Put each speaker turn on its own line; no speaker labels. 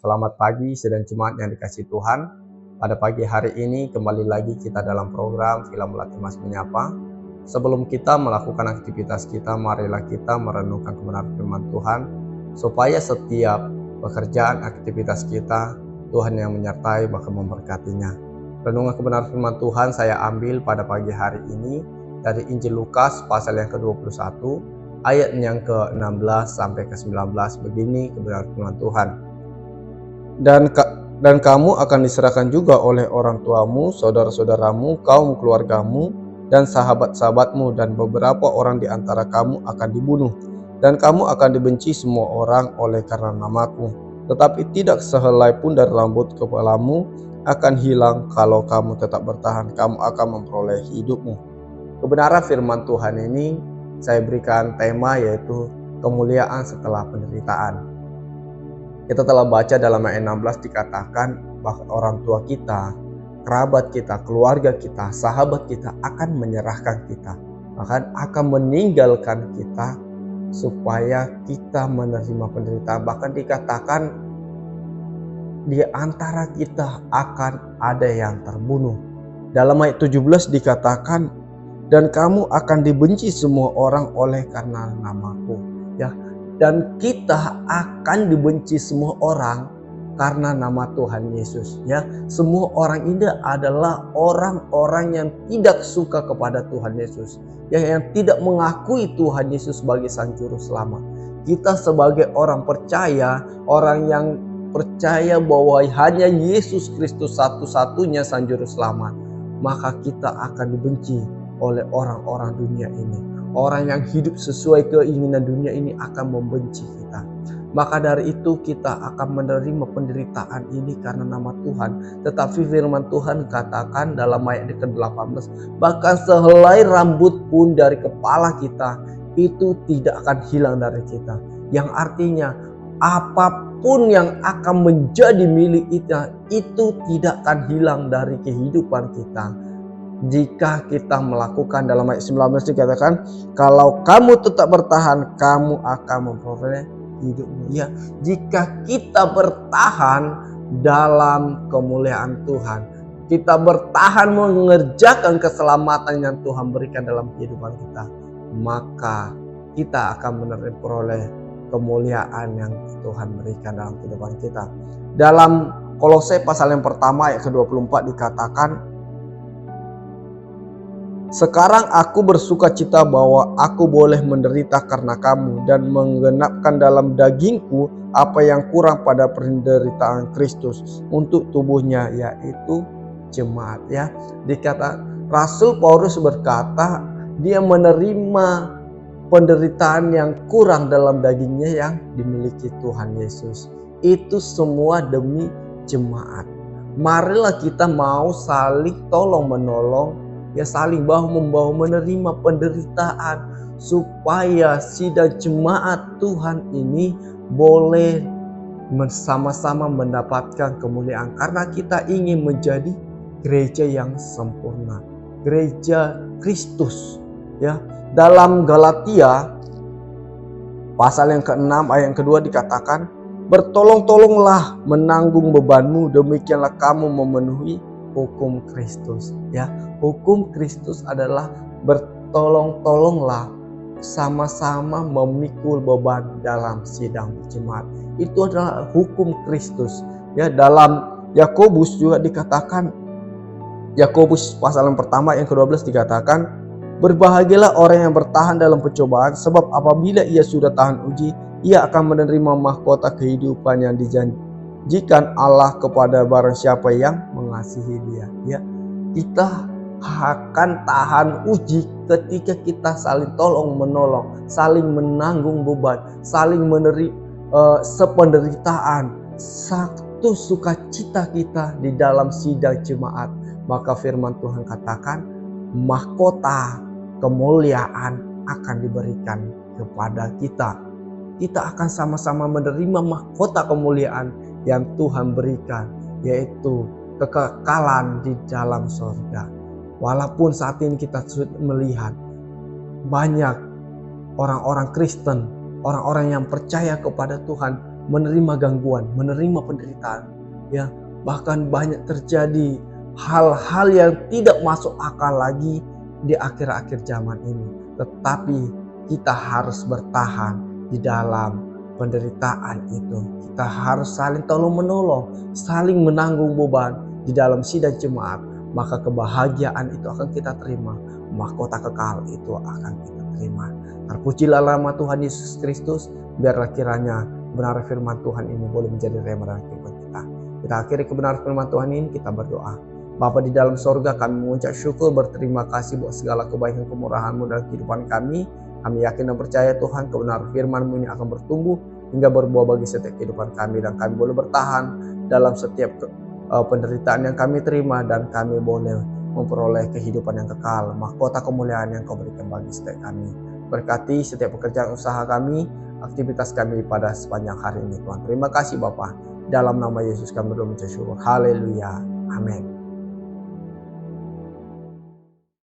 Selamat pagi, sidang Jemaat yang dikasihi Tuhan. Pada pagi hari ini kembali lagi kita dalam program Villa Melati Mas Menyapa. Sebelum kita melakukan aktivitas kita, marilah kita merenungkan kebenaran firman Tuhan, supaya setiap pekerjaan aktivitas kita, Tuhan yang menyertai bahkan memberkatinya. Renungan kebenaran firman Tuhan saya ambil pada pagi hari ini dari Injil Lukas pasal yang ke-21, ayat yang ke-16 sampai ke-19. Begini kebenaran firman Tuhan. Dan kamu akan diserahkan juga oleh orang tuamu, saudara-saudaramu, kaum keluargamu, dan sahabat-sahabatmu, dan beberapa orang di antara kamu akan dibunuh. Dan kamu akan dibenci semua orang oleh karena namaku. Tetapi tidak sehelai pun dari rambut kepalamu akan hilang. Kalau kamu tetap bertahan, kamu akan memperoleh hidupmu. Kebenaran firman Tuhan ini saya berikan tema, yaitu kemuliaan setelah penderitaan. Kita telah baca dalam ayat 16 dikatakan bahwa orang tua kita, kerabat kita, keluarga kita, sahabat kita akan menyerahkan kita, bahkan akan meninggalkan kita supaya kita menerima penderitaan. Bahkan dikatakan di antara kita akan ada yang terbunuh. Dalam ayat 17 dikatakan, dan kamu akan dibenci semua orang oleh karena namaku. Ya, dan kita akan dibenci semua orang karena nama Tuhan Yesus. Ya, semua orang ini adalah orang-orang yang tidak suka kepada Tuhan Yesus, ya, yang tidak mengakui Tuhan Yesus sebagai Sang Juru Selamat. Kita sebagai orang percaya, orang yang percaya bahwa hanya Yesus Kristus satu-satunya Sang Juru Selamat, maka kita akan dibenci oleh orang-orang dunia ini. Orang yang hidup sesuai keinginan dunia ini akan membenci kita. Maka dari itu kita akan menerima penderitaan ini karena nama Tuhan. Tetapi firman Tuhan katakan dalam ayat ke-18, bahkan sehelai rambut pun dari kepala kita itu tidak akan hilang dari kita. Yang artinya apapun yang akan menjadi milik kita itu tidak akan hilang dari kehidupan kita. Jika kita melakukan, dalam ayat 19 dikatakan, kalau kamu tetap bertahan, kamu akan memperoleh hidupmu. Ya, jika kita bertahan dalam kemuliaan Tuhan, kita bertahan mengerjakan keselamatan yang Tuhan berikan dalam kehidupan kita, maka kita akan memperoleh kemuliaan yang Tuhan berikan dalam kehidupan kita. Dalam Kolose pasal yang pertama ayat ke-24 dikatakan, sekarang aku bersuka cita bahwa aku boleh menderita karena kamu dan menggenapkan dalam dagingku apa yang kurang pada penderitaan Kristus untuk tubuhnya, yaitu jemaat. Ya, dikata Rasul Paulus berkata dia menerima penderitaan yang kurang dalam dagingnya yang dimiliki Tuhan Yesus. Itu semua demi jemaat. Marilah kita mau saling tolong menolong, ya, saling bahu-membahu menerima penderitaan, supaya sidang jemaat Tuhan ini boleh bersama-sama mendapatkan kemuliaan. Karena kita ingin menjadi gereja yang sempurna, gereja Kristus. Ya, dalam Galatia pasal yang ke-6 ayat yang kedua dikatakan, bertolong-tolonglah menanggung bebanmu, demikianlah kamu memenuhi hukum Kristus. Ya, hukum Kristus adalah bertolong-tolonglah, sama-sama memikul beban dalam sidang jemaat. Itu adalah hukum Kristus. Ya, dalam Yakobus juga dikatakan, Yakobus pasal yang pertama yang ke-12 dikatakan, berbahagialah orang yang bertahan dalam percobaan, sebab apabila ia sudah tahan uji, ia akan menerima mahkota kehidupan yang dijanjikan Allah kepada barang siapa yang mengasihi dia. Ya, kita akan tahan uji ketika kita saling tolong menolong, saling menanggung beban, saling menerima sependeritaan, satu sukacita kita di dalam sidang jemaat. Maka firman Tuhan katakan, mahkota kemuliaan akan diberikan kepada kita. Kita akan sama-sama menerima mahkota kemuliaan yang Tuhan berikan, yaitu kekekalan di dalam surga. Walaupun saat ini kita sudah melihat banyak orang-orang Kristen, orang-orang yang percaya kepada Tuhan menerima gangguan, menerima penderitaan, ya. Bahkan banyak terjadi hal-hal yang tidak masuk akal lagi di akhir-akhir zaman ini. Tetapi kita harus bertahan di dalam penderitaan itu. Kita harus saling tolong-menolong, saling menanggung beban di dalam sidang jemaat. Maka kebahagiaan itu akan kita terima, mahkota kekal itu akan kita terima. Terpujilah nama Tuhan Yesus Kristus. Biarlah kiranya benar firman Tuhan ini boleh menjadi rema dalam kehidupan kita. Kita akhiri kebenaran firman Tuhan ini, kita berdoa. Bapa di dalam sorga, kami mengucap syukur, berterima kasih buat segala kebaikan kemurahan-Mu dalam kehidupan kami. Kami yakin dan percaya Tuhan, kebenaran firman-Mu ini akan bertumbuh hingga berbuah bagi setiap kehidupan kami. Dan kami boleh bertahan dalam setiap penderitaan yang kami terima. Dan kami boleh memperoleh kehidupan yang kekal, mahkota kemuliaan yang Kau berikan bagi setiap kami. Berkati setiap pekerjaan usaha kami, aktivitas kami pada sepanjang hari ini Tuhan. Terima kasih Bapa. Dalam nama Yesus kami berdoa mengucap syukur. Haleluya. Amin.